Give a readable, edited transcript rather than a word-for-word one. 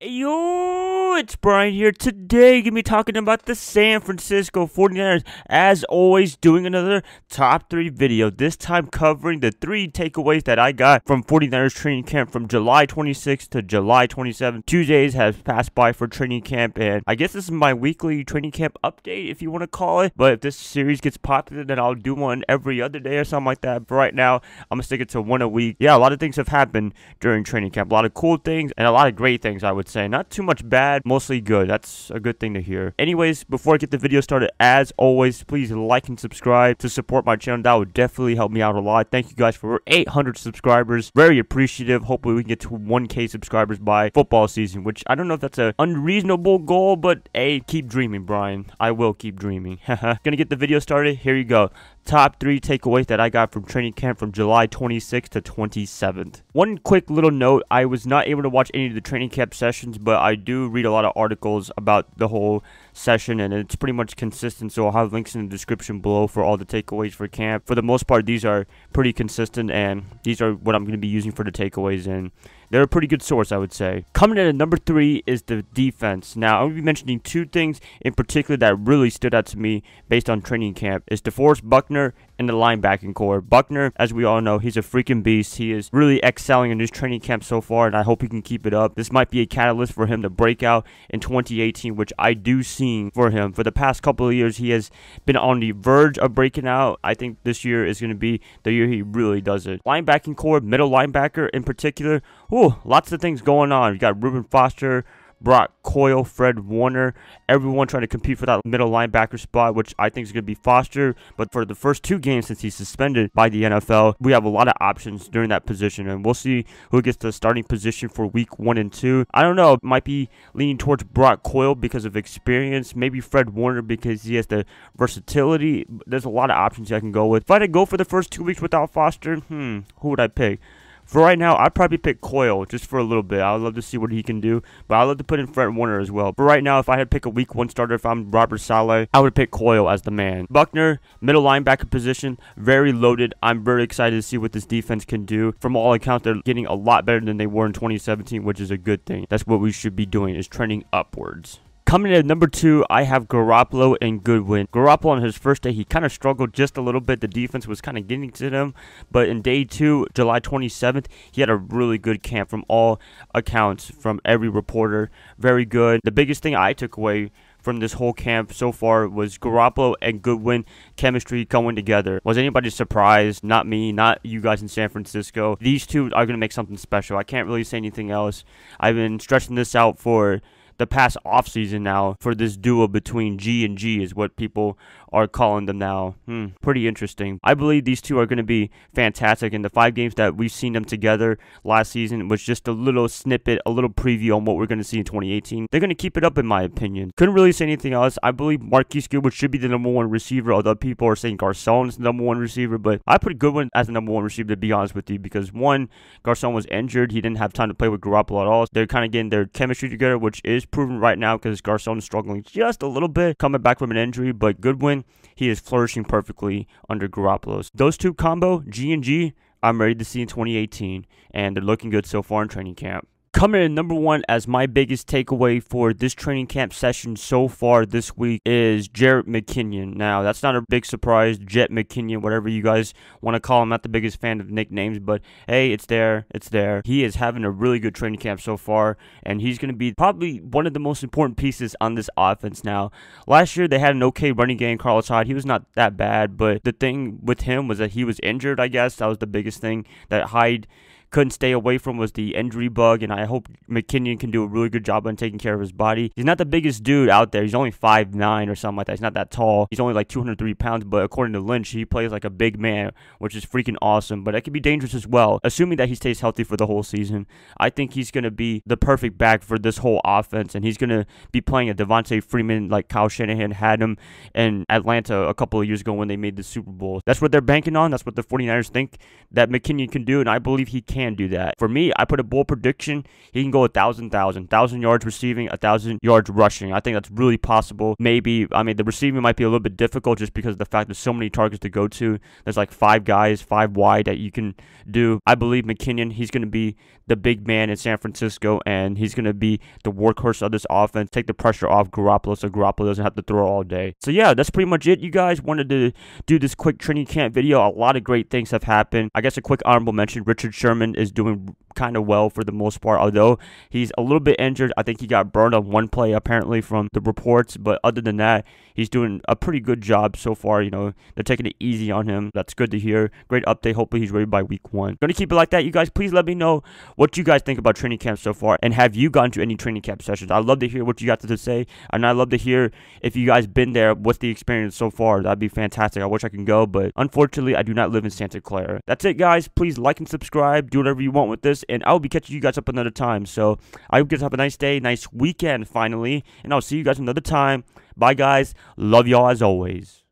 Yo, it's Brian here. Today, gonna be talking about the San Francisco 49ers. As always, doing another top 3 video. This time covering the 3 takeaways that I got from 49ers training camp from July 26th to July 27th. 2 days have passed by for training camp, and I guess this is my weekly training camp update, if you want to call it. But if this series gets popular, then I'll do one every other day or something like that. But right now, I'm gonna stick it to one a week. Yeah, a lot of things have happened during training camp. A lot of cool things and a lot of great things, I would say. Not too much bad, mostly good. That's a good thing to hear. Anyways, before I get the video started, as always, please like and subscribe to support my channel. That would definitely help me out a lot. Thank you guys for 800 subscribers. Very appreciative. Hopefully we can get to 1K subscribers by football season, which I don't know if that's an unreasonable goal, but hey, keep dreaming, Brian. I will keep dreaming. Gonna get the video started. Here you go. Top 3 takeaways that I got from training camp from July 26th to 27th. One quick little note, I was not able to watch any of the training camp sessions, but I do read a lot of articles about the whole session, and it's pretty much consistent, so I'll have links in the description below for all the takeaways for camp. For the most part, these are pretty consistent, and these are what I'm going to be using for the takeaways, and they're a pretty good source, I would say. Coming in at number 3 is the defense. Now, I'm going to be mentioning 2 things in particular that really stood out to me based on training camp. Is DeForest Buckner and the linebacking core. Buckner, as we all know, he's a freaking beast. He is really excelling in his training camp so far, and I hope he can keep it up. This might be a catalyst for him to break out in 2018, which I do see for him. For the past couple of years, he has been on the verge of breaking out. I think this year is going to be the year he really does it. Linebacking core, middle linebacker in particular. Ooh, lots of things going on. You got Reuben Foster, Brock Coyle, Fred Warner, everyone trying to compete for that middle linebacker spot, which I think is going to be Foster. But for the first 2 games since he's suspended by the NFL, we have a lot of options during that position, and we'll see who gets the starting position for week 1 and 2. I don't know, it might be leaning towards Brock Coyle because of experience, maybe Fred Warner because he has the versatility. There's a lot of options I can go with. If I had to go for the first 2 weeks without Foster, who would I pick? For right now, I'd probably pick Coyle just for a little bit. I would love to see what he can do, but I'd love to put in Fred Warner as well. For right now, if I had to pick a week 1 starter, if I'm Robert Saleh, I would pick Coyle as the man. Buckner, middle linebacker position, very loaded. I'm very excited to see what this defense can do. From all accounts, they're getting a lot better than they were in 2017, which is a good thing. That's what we should be doing, is trending upwards. Coming in at number 2, I have Garoppolo and Goodwin. Garoppolo on his first day, he kind of struggled just a little bit. The defense was kind of getting to him. But in day 2, July 27th, he had a really good camp from all accounts, from every reporter. Very good. The biggest thing I took away from this whole camp so far was Garoppolo and Goodwin chemistry coming together. Was anybody surprised? Not me, not you guys in San Francisco. These two are going to make something special. I can't really say anything else. I've been stretching this out for the past offseason now, for this duo between G and G is what people are calling them now. Pretty interesting. I believe these two are going to be fantastic, and the 5 games that we've seen them together last season was just a little snippet, a little preview on what we're going to see in 2018. They're going to keep it up in my opinion. Couldn't really say anything else. I believe Marquise Goodwin should be the number 1 receiver, although people are saying Garcon is the number 1 receiver, but I put Goodwin as the number 1 receiver, to be honest with you, because 1, Garcon was injured. He didn't have time to play with Garoppolo at all. They're kind of getting their chemistry together, which is proven right now because Garcon is struggling just a little bit coming back from an injury, but Goodwin, he is flourishing perfectly under Garoppolo's. Those 2 combo, G and G, I'm ready to see in 2018, and they're looking good so far in training camp. Coming in number 1 as my biggest takeaway for this training camp session so far this week is Jarrett McKinnon. Now, that's not a big surprise. Jet McKinnon, whatever you guys want to call him. I'm not the biggest fan of nicknames, but hey, it's there. It's there. He is having a really good training camp so far, and he's going to be probably one of the most important pieces on this offense now. Last year, they had an okay running game. Carlos Hyde, he was not that bad, but the thing with him was that he was injured, I guess. That was the biggest thing that Hyde couldn't stay away from, was the injury bug, and I hope McKinnon can do a really good job on taking care of his body. He's not the biggest dude out there. He's only 5'9" or something like that. He's not that tall. He's only like 203 pounds, but according to Lynch, he plays like a big man, which is freaking awesome, but that could be dangerous as well, assuming that he stays healthy for the whole season. I think he's going to be the perfect back for this whole offense, and he's going to be playing a Devontae Freeman like Kyle Shanahan had him in Atlanta a couple of years ago when they made the Super Bowl. That's what they're banking on. That's what the 49ers think that McKinnon can do, and I believe he can. can do that. For me, I put a bold prediction. He can go 1,000 yards receiving, 1,000 yards rushing. I think that's really possible. Maybe, I mean, the receiving might be a little bit difficult just because of the fact there's so many targets to go to. There's like 5 guys, 5 wide that you can do. I believe McKinnon, he's going to be the big man in San Francisco, and he's going to be the workhorse of this offense, take the pressure off Garoppolo so Garoppolo doesn't have to throw all day. So yeah, that's pretty much it, you guys. Wanted to do this quick training camp video. A lot of great things have happened. I guess a quick honorable mention, Richard Sherman is doing kind of well for the most part, although he's a little bit injured. I think he got burned on one play apparently from the reports, but other than that, he's doing a pretty good job so far. You know, they're taking it easy on him. That's good to hear. Great update. Hopefully he's ready by week 1. Gonna keep it like that, you guys. Please let me know what you guys think about training camp so far, and have you gone to any training camp sessions? I'd love to hear what you got to say, and I'd love to hear if you guys been there. What's the experience so far? That'd be fantastic. I wish I could go, but unfortunately I do not live in Santa Clara. That's it, guys. Please like and subscribe, do whatever you want with this, and I'll be catching you guys up another time. So I hope you guys have a nice day, nice weekend finally, and I'll see you guys another time. Bye, guys. Love y'all as always.